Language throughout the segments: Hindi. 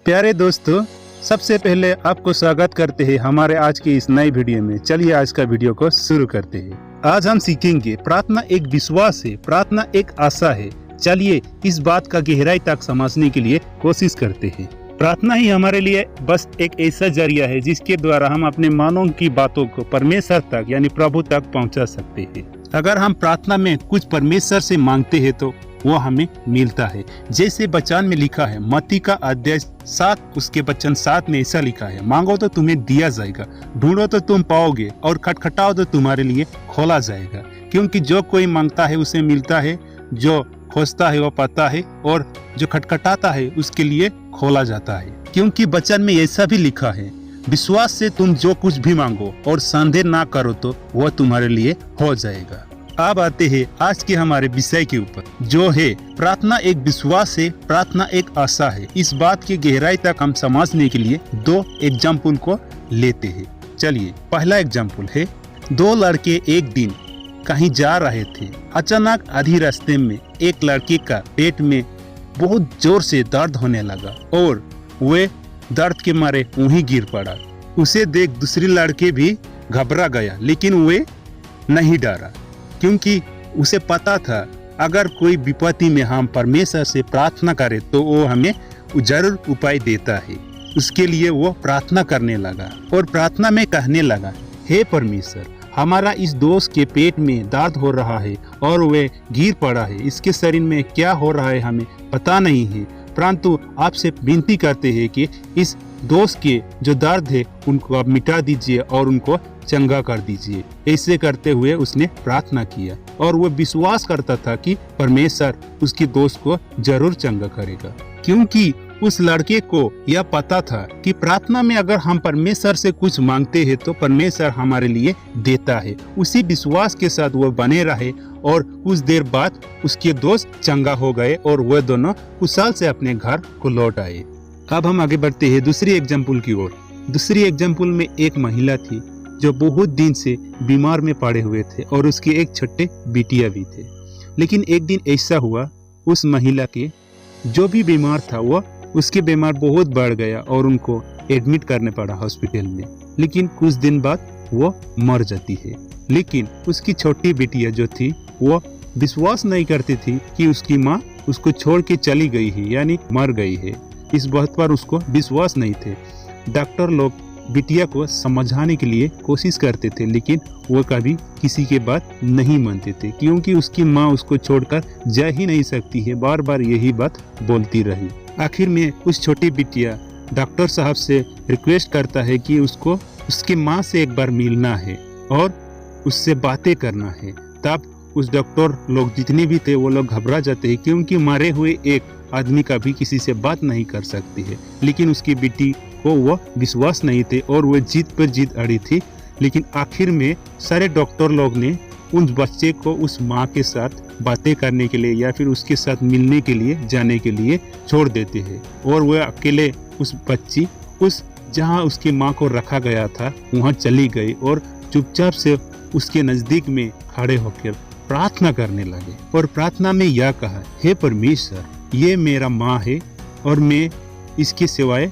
प्यारे दोस्तों, सबसे पहले आपको स्वागत करते हैं हमारे आज की इस नई वीडियो में। चलिए आज का वीडियो को शुरू करते हैं। आज हम सीखेंगे प्रार्थना एक विश्वास है, प्रार्थना एक आशा है। चलिए इस बात का गहराई तक समझने के लिए कोशिश करते हैं। प्रार्थना ही हमारे लिए बस एक ऐसा जरिया है जिसके द्वारा हम अपने मानों की बातों को परमेश्वर तक यानी प्रभु तक पहुंचा सकते हैं। अगर हम प्रार्थना में कुछ परमेश्वर से मांगते हैं तो वो हमें मिलता है। जैसे वचन में लिखा है, मत्ती का अध्याय 7 उसके वचन 7 में ऐसा लिखा है, मांगो तो तुम्हें दिया जाएगा, ढूंढो तो तुम पाओगे, और खटखटाओ तो तुम्हारे लिए खोला जाएगा। क्योंकि जो कोई मांगता है उसे मिलता है, जो खोजता है वो पाता है, और जो खटखटाता है उसके लिए खोला जाता है। क्योंकि वचन में ऐसा भी लिखा है, विश्वास से तुम जो कुछ भी मांगो और संदेह ना करो तो वह तुम्हारे लिए हो जाएगा। अब आते हैं आज के हमारे विषय के ऊपर, जो है प्रार्थना एक विश्वास है, प्रार्थना एक आशा है। इस बात की गहराई तक हम समझने के लिए 2 एग्जाम्पल को लेते हैं। चलिए पहला एग्जाम्पल है, 2 लड़के एक दिन कहीं जा रहे थे। अचानक आधी रास्ते में एक लड़के का पेट में बहुत जोर से दर्द होने लगा और वे दर्द के मारे वहीं गिर पड़ा। उसे देख दूसरी लड़के भी घबरा गया, लेकिन वे नहीं डरा, क्योंकि उसे पता था अगर कोई विपत्ति में हम परमेश्वर से प्रार्थना करें तो वो हमें जरूर उपाय देता है। उसके लिए वो प्रार्थना करने लगा और प्रार्थना में कहने लगा, हे परमेश्वर, हमारा इस दोस्त के पेट में दर्द हो रहा है और वे गिर पड़ा है। इसके शरीर में क्या हो रहा है हमें पता नहीं है, परंतु आपसे विनती करते हैं कि इस दोस्त के जो दर्द है उनको आप मिटा दीजिए और उनको चंगा कर दीजिए। ऐसे करते हुए उसने प्रार्थना किया और वो विश्वास करता था कि परमेश्वर उसके दोस्त को जरूर चंगा करेगा। क्योंकि उस लड़के को यह पता था कि प्रार्थना में अगर हम परमेश्वर से कुछ मांगते हैं तो परमेश्वर हमारे लिए देता है। उसी विश्वास के साथ वो बने रहे और कुछ देर बाद उसके दोस्त चंगा हो गए और वह दोनों कुशल से अपने घर को लौट आए। अब हम आगे बढ़ते हैं दूसरी एग्जाम्पल की ओर। दूसरी एग्जाम्पल में एक महिला थी जो बहुत दिन से बीमार में पड़े हुए थे और उसके एक छोटे बिटिया भी थे। लेकिन एक दिन ऐसा हुआ, उस महिला के जो भी बीमार था वो उसके बीमार बहुत बढ़ गया और उनको एडमिट करने पड़ा हॉस्पिटल में। लेकिन कुछ दिन बाद वो मर जाती है। लेकिन उसकी छोटी बिटिया जो थी वो विश्वास नहीं करती थी कि उसकी माँ उसको छोड़ के चली गई है यानी मर गई है। इस बात पर उसको विश्वास नहीं थे। डॉक्टर लोग बिटिया को समझाने के लिए कोशिश करते थे, लेकिन वो कभी किसी के बात नहीं मानते थे, क्योंकि उसकी माँ उसको छोड़कर जा ही नहीं सकती है। बार बार यही बात बोलती रही। आखिर में उस छोटी बिटिया डॉक्टर साहब से रिक्वेस्ट करता है कि उसको उसकी माँ से एक बार मिलना है और उससे बातें करना है। तब उस डॉक्टर लोग जितने भी थे वो लोग घबरा जाते हैं, क्योंकि मरे हुए एक आदमी कभी किसी से बात नहीं कर सकती है। लेकिन उसकी बेटी को वो विश्वास नहीं थे और वो जिद पर जिद अड़ी थी। लेकिन आखिर में सारे डॉक्टर लोग ने उस बच्चे को उस माँ के साथ बातें करने के लिए या फिर उसके साथ मिलने के लिए जाने के लिए छोड़ देते हैं और वह अकेले उस बच्ची उस जहाँ उसकी माँ को रखा गया था वहाँ चली गई और चुपचाप से उसके नजदीक में खड़े होकर प्रार्थना करने लगे। और प्रार्थना में यह कहा, हे परमेश्वर, ये मेरा माँ है और मैं इसके सिवाय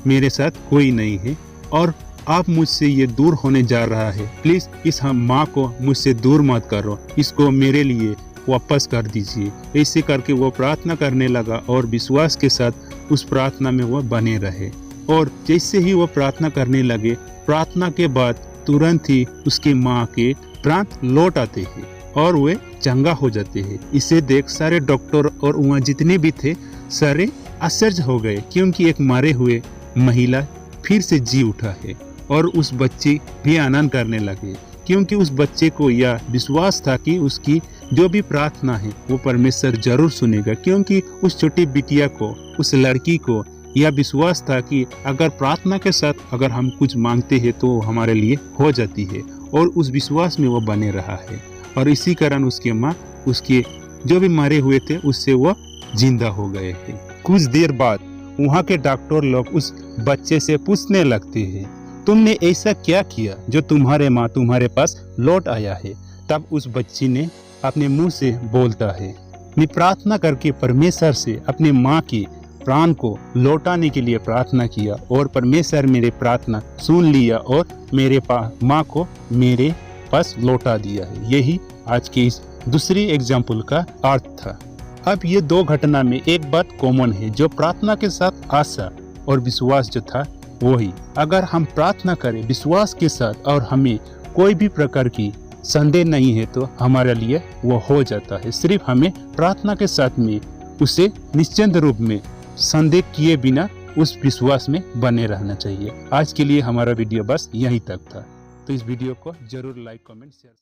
मेरे साथ कोई नहीं है और आप मुझसे ये दूर होने जा रहा है। प्लीज इस माँ को मुझसे दूर मत करो, इसको मेरे लिए वापस कर दीजिए। ऐसे करके वो प्रार्थना करने लगा और विश्वास के साथ उस प्रार्थना में वो बने रहे। और जैसे ही वो प्रार्थना करने लगे, प्रार्थना के बाद तुरंत ही उसके माँ के प्राण लौट आते हैं और वे चंगा हो जाते हैं। इसे देख सारे डॉक्टर और वहाँ जितने भी थे सारे आश्चर्य हो गए, क्योंकि एक मारे हुए महिला फिर से जी उठा है। और उस बच्चे भी आनंद करने लगे, क्योंकि उस बच्चे को यह विश्वास था कि उसकी जो भी प्रार्थना है वो परमेश्वर जरूर सुनेगा। क्योंकि उस छोटी बिटिया को, उस लड़की को यह विश्वास था कि अगर प्रार्थना के साथ अगर हम कुछ मांगते हैं तो हमारे लिए हो जाती है, और उस विश्वास में वो बने रहा है। और इसी कारण उसके माँ उसके जो भी मारे हुए थे उससे वो जिंदा हो गए हैं। कुछ देर बाद वहाँ के डॉक्टर लोग उस बच्चे से पूछने लगते हैं, तुमने ऐसा क्या किया जो तुम्हारे माँ तुम्हारे पास लौट आया है? तब उस बच्ची ने अपने मुंह से बोलता है, मैं प्रार्थना करके परमेश्वर से अपने माँ की प्राण को लौटाने के लिए प्रार्थना किया और परमेश्वर मेरे प्रार्थना सुन लिया और मेरे माँ को मेरे पास लौटा दिया है। यही आज की इस दूसरी एग्जाम्पल का अर्थ था। अब ये दो घटना में एक बात कॉमन है, जो प्रार्थना के साथ आशा और विश्वास जो था वही। अगर हम प्रार्थना करें विश्वास के साथ और हमें कोई भी प्रकार की संदेह नहीं है तो हमारे लिए वो हो जाता है। सिर्फ हमें प्रार्थना के साथ में उसे निश्चिंत रूप में संदेह किए बिना उस विश्वास में बने रहना चाहिए। आज के लिए हमारा वीडियो बस यहीं तक था। तो इस वीडियो को जरूर लाइक, कमेंट, शेयर